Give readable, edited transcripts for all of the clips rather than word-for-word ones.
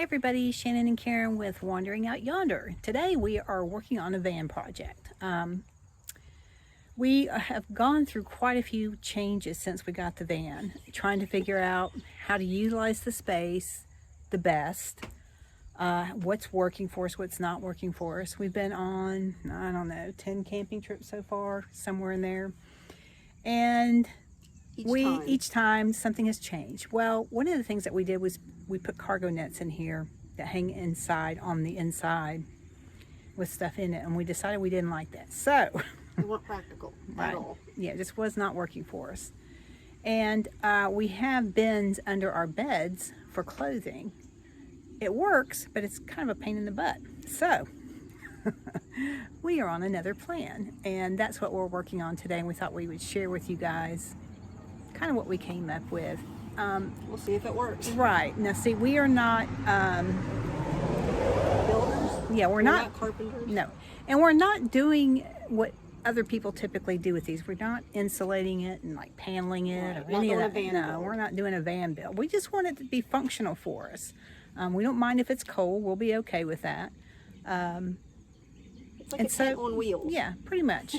Hi everybody, Shannon and Karen with Wandering Out Yonder. Today we are working on a van project. We have gone through quite a few changes since we got the van, trying to figure out how to utilize the space the best, what's working for us, what's not working for us. We've been on, I don't know, 10 camping trips so far, somewhere in there. And each time something has changed. Well, one of the things that we did was we put cargo nets in here that hang inside on the inside with stuff in it, and we decided we didn't like that. So it wasn't practical at all. Yeah, it just was not working for us. And we have bins under our beds for clothing. It works, but it's kind of a pain in the butt. So we are on another plan, and that's what we're working on today, and we thought we would share with you guys kind of what we came up with. We'll see if it works. Right. Now see, we are not Builders? yeah, we're not carpenters. No. And we're not doing what other people typically do with these. We're not insulating it and like paneling it or any of that. No, we're not doing a van build. We just want it to be functional for us. We don't mind if it's cold. We'll be okay with that. It's like a tent on wheels. Yeah, pretty much.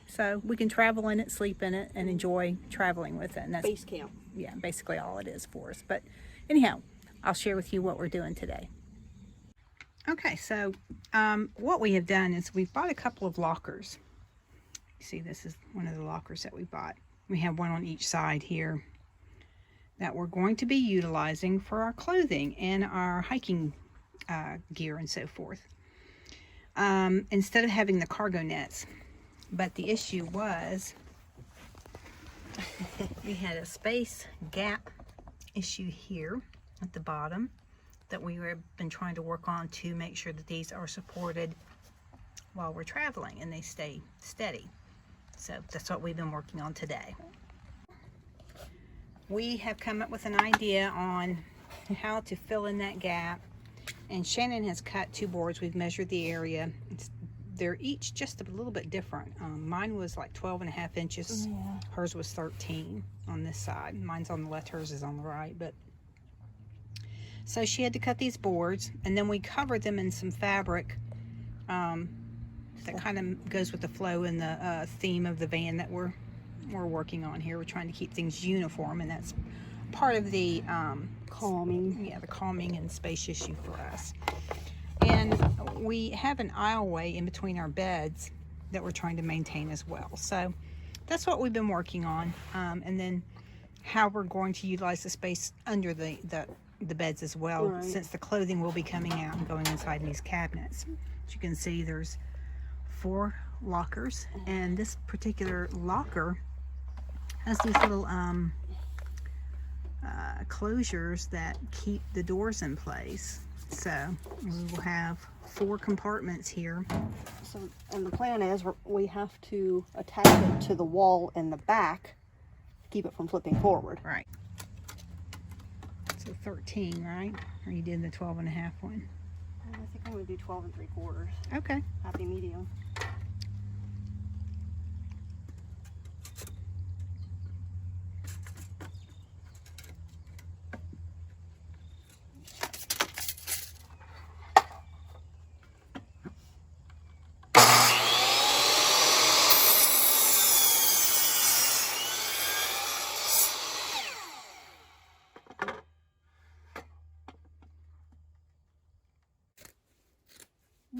So we can travel in it, sleep in it, and enjoy traveling with it. And that's base camp. Yeah, basically all it is for us. But anyhow, I'll share with you what we're doing today. Okay, so what we have done is we've bought a couple of lockers. You see, this is one of the lockers that we bought. We have one on each side here that we're going to be utilizing for our clothing and our hiking gear and so forth. Instead of having the cargo nets. But the issue was we had a space gap issue here at the bottom that we have been trying to work on to make sure that these are supported while we're traveling and they stay steady. So that's what we've been working on today. We have come up with an idea on how to fill in that gap, and Shannon has cut 2 boards. We've measured the area. They're each just a little bit different. Mine was like 12.5 inches. Yeah. Hers was 13 on this side. Mine's on the left, hers is on the right. But so she had to cut these boards, and then we covered them in some fabric that kind of goes with the flow and the theme of the van that we're working on here. We're trying to keep things uniform, and that's part of the calming. Yeah, the calming and space issue for us. And we have an aisleway in between our beds that we're trying to maintain as well. So that's what we've been working on. And then how we're going to utilize the space under the beds as well, right, since the clothing will be coming out and going inside these cabinets. As you can see, there's 4 lockers, and this particular locker has these little closures that keep the doors in place. So we will have 4 compartments here. So, and the plan is we have to attach it to the wall in the back to keep it from flipping forward. Right. So 13, right? Or you did the 12.5 one? I think I'm going to do 12 3/4. Okay. Happy medium.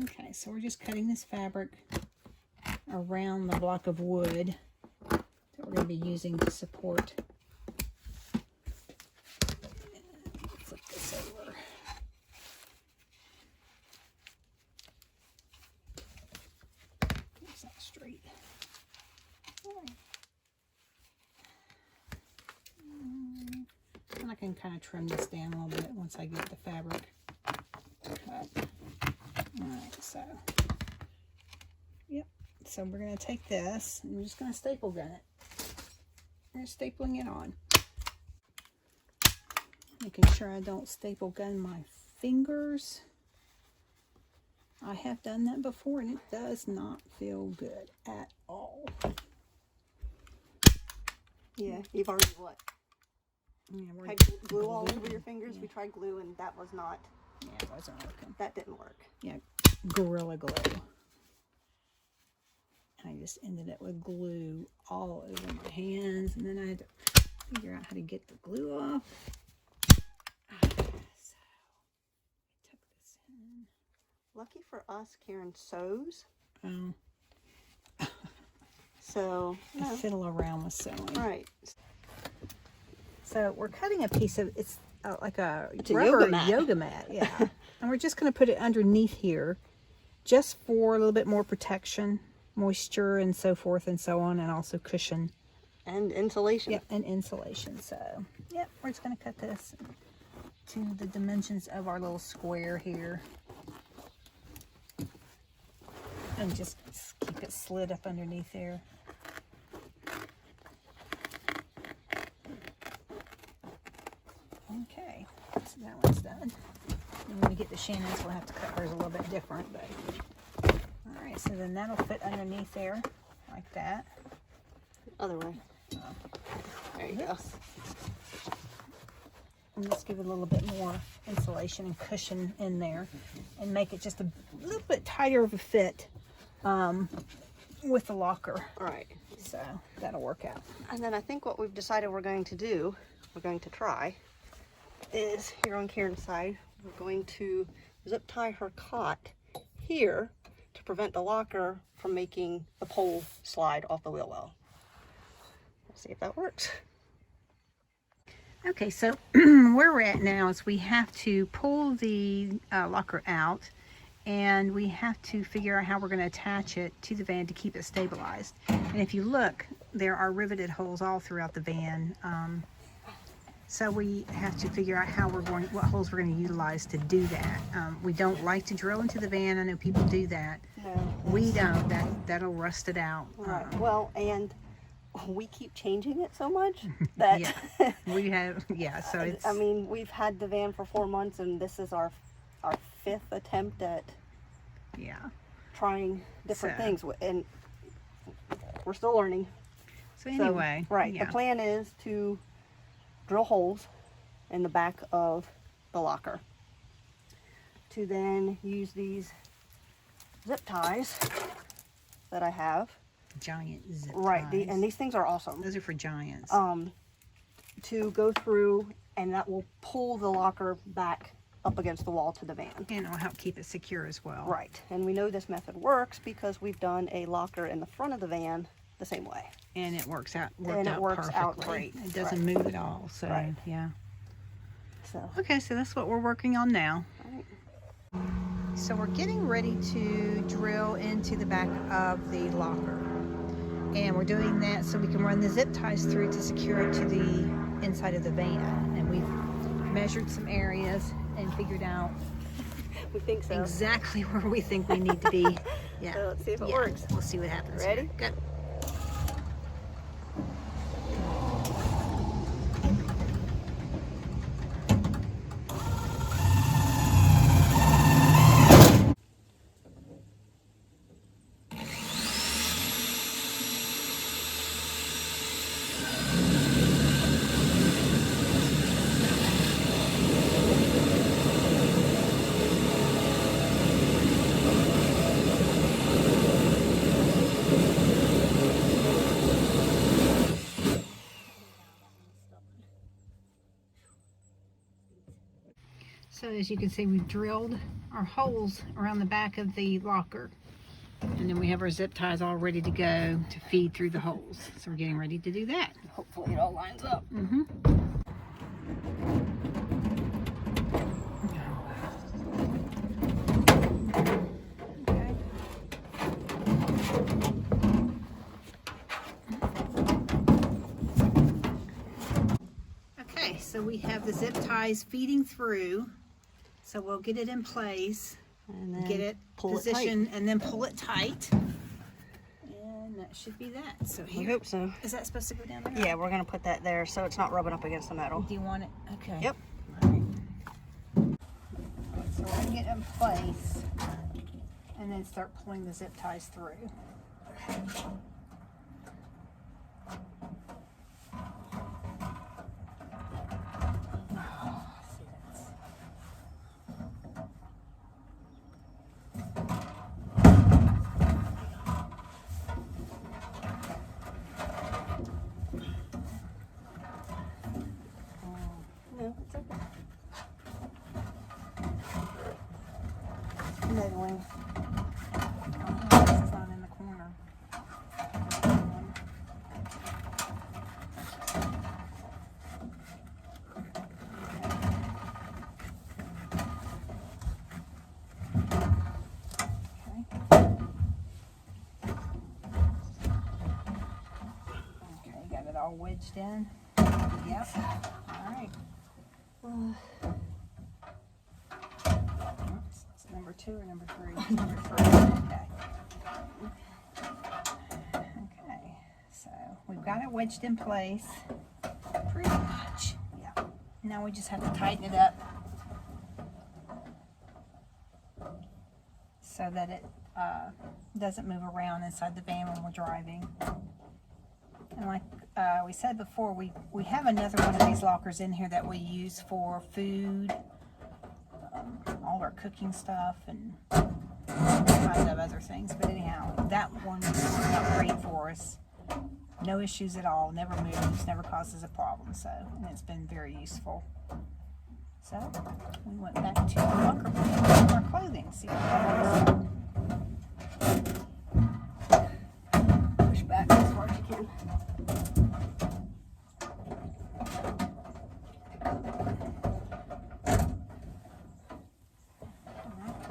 Okay, so we're just cutting this fabric around the block of wood that we're going to be using to support. Flip this over. It's not straight. And I can kind of trim this down a little bit once I get the fabric cut. Alright, so, yep, so we're going to take this, and we're just going to staple gun it. We're stapling it on. Making sure I don't staple gun my fingers. I have done that before, and it does not feel good at all. Yeah, you've already what? Yeah, Had glue all over your fingers. Yeah. We tried glue, and that was not Yeah, it wasn't working. That didn't work. Yeah, Gorilla Glue. I just ended up with glue all over my hands, and then I had to figure out how to get the glue off. So, tuck this in. Lucky for us, Karen sews. Oh, So, I fiddle around with sewing. Right. So we're cutting a piece of, it's like a It's a rubber yoga mat. yeah. And we're just going to put it underneath here just for a little bit more protection, moisture and so forth and so on, and also cushion. And insulation. Yep, and insulation. So, yep, we're just going to cut this to the dimensions of our little square here. And just keep it slid up underneath there. Okay, so that one's done. And when we get to Shannon's, we'll have to cut hers a little bit different, but all right. So then that'll fit underneath there, like that. Other way. There you go. And just give it a little bit more insulation and cushion in there, and make it just a little bit tighter of a fit with the locker. All right. So that'll work out. And then I think what we've decided we're going to do, we're going to try, is here on Karen's side, we're going to zip tie her cot here to prevent the locker from making the pole slide off the wheel well. Let's see if that works. Okay, so where we're at now is we have to pull the locker out, and we have to figure out how we're going to attach it to the van to keep it stabilized. And if you look, there are riveted holes all throughout the van. So we have to figure out what holes we're going to utilize to do that. We don't like to drill into the van. I know people do that. No. We don't. That'll rust it out. Right. Well, and we keep changing it so much that yeah, we have. Yeah. So it's. I mean, we've had the van for 4 months, and this is our 5th attempt at trying different things, and we're still learning. So anyway, right. The plan is to drill holes in the back of the locker, to then use these zip ties that I have. Giant zip right ties. And these things are awesome. Those are for giants. To go through, and that will pull the locker back up against the wall to the van, and it'll help keep it secure as well. Right. And we know this method works because we've done a locker in the front of the van the same way, and it works out out great. It doesn't move at all. So yeah. So okay, so that's what we're working on now. right. So we're getting ready to drill into the back of the locker, and we're doing that so we can run the zip ties through to secure it to the inside of the van. And we've measured some areas and figured out We think so. exactly where we think we need to be. Yeah. So let's see if it works. We'll see what happens. Ready? Go. So as you can see, we've drilled our holes around the back of the locker, and then we have our zip ties all ready to go to feed through the holes. So we're getting ready to do that. Hopefully it all lines up. Mm-hmm. Okay, so we have the zip ties feeding through. So we'll get it in place, And then get it positioned, and then pull it tight. And that should be that. So I here, hope so. is that supposed to go down there? Yeah, we're gonna put that there so it's not rubbing up against the metal. Do you want it? Okay. Yep. All right. So we're gonna get it in place, and then start pulling the zip ties through. Okay, got it all wedged in. Yep. All right. Oops, it's number 2 or number 3? It's number 3. Okay, so we've got it wedged in place pretty much. Yeah. Now we just have to tighten it up so that it doesn't move around inside the van when we're driving. And like we said before, we have another one of these lockers in here that we use for food, all our cooking stuff, and all kinds of other things. But anyhow, that one worked out great for us. No issues at all, never moves, never causes a problem. So, and it's been very useful. So, we went back to the locker for our clothing. See what that is. Push back as far as you can.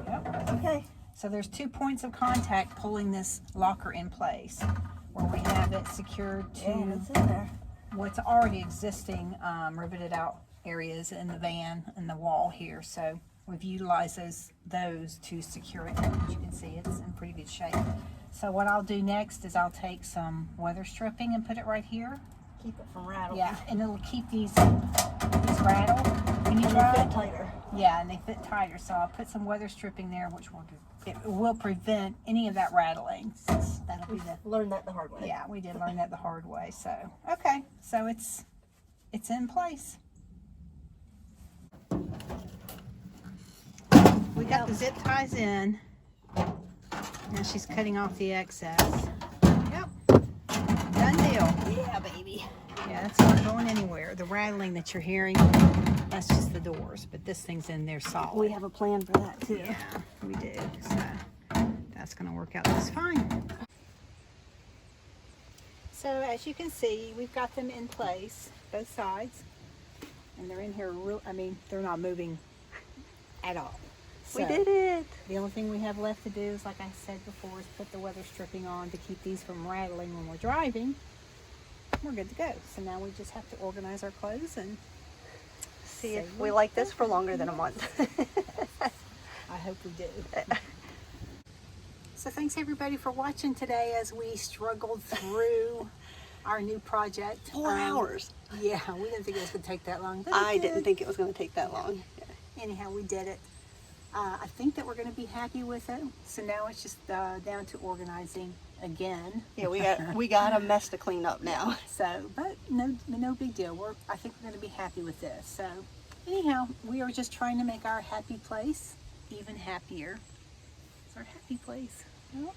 Yep. Okay. So there's 2 points of contact pulling this locker in place, where we have it secured to It's in there. what's already existing riveted out areas in the van and the wall here. So we've utilized those to secure it. As you can see, it's in pretty good shape. So what I'll do next is I'll take some weather stripping and put it right here. Keep it from rattling. Yeah, and it'll keep these rattle when you And drive. they fit tighter. Yeah, and they fit tighter. So I'll put some weather stripping there, which will prevent any of that rattling. Since that'll be the Learned that the hard way. Yeah, we did learn that the hard way. So okay, so it's in place. We got the zip ties in. Now she's cutting off the excess. Yep, done deal. Yeah, baby. Yeah, that's not going anywhere. The rattling that you're hearing, that's just the doors, but this thing's in there solid. We have a plan for that too. Yeah, we do. So that's going to work out just fine. So as you can see, we've got them in place, both sides, and they're in here they're not moving at all. We So, did it. The only thing we have left to do is, like I said before, is put the weather stripping on to keep these from rattling when we're driving. We're good to go. So now we just have to organize our clothes and See if we like this for longer than a month. I hope we do. So thanks everybody for watching today as we struggled through our new project. 4 hours. Yeah, we didn't think it was going to take that long. But I it didn't did. think it was going to take that long. Anyhow, we did it. I think that we're going to be happy with it. So now it's just down to organizing again. Yeah, we got a mess to clean up now. So, but no big deal. I think we're going to be happy with this. So, anyhow, we are just trying to make our happy place even happier. It's our happy place. Yeah.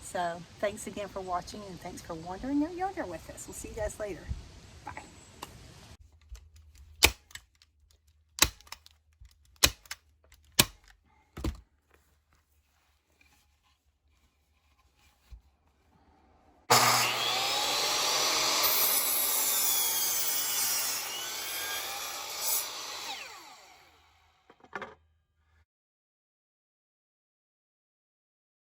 So, thanks again for watching, and thanks for wandering out yonder with us. We'll see you guys later.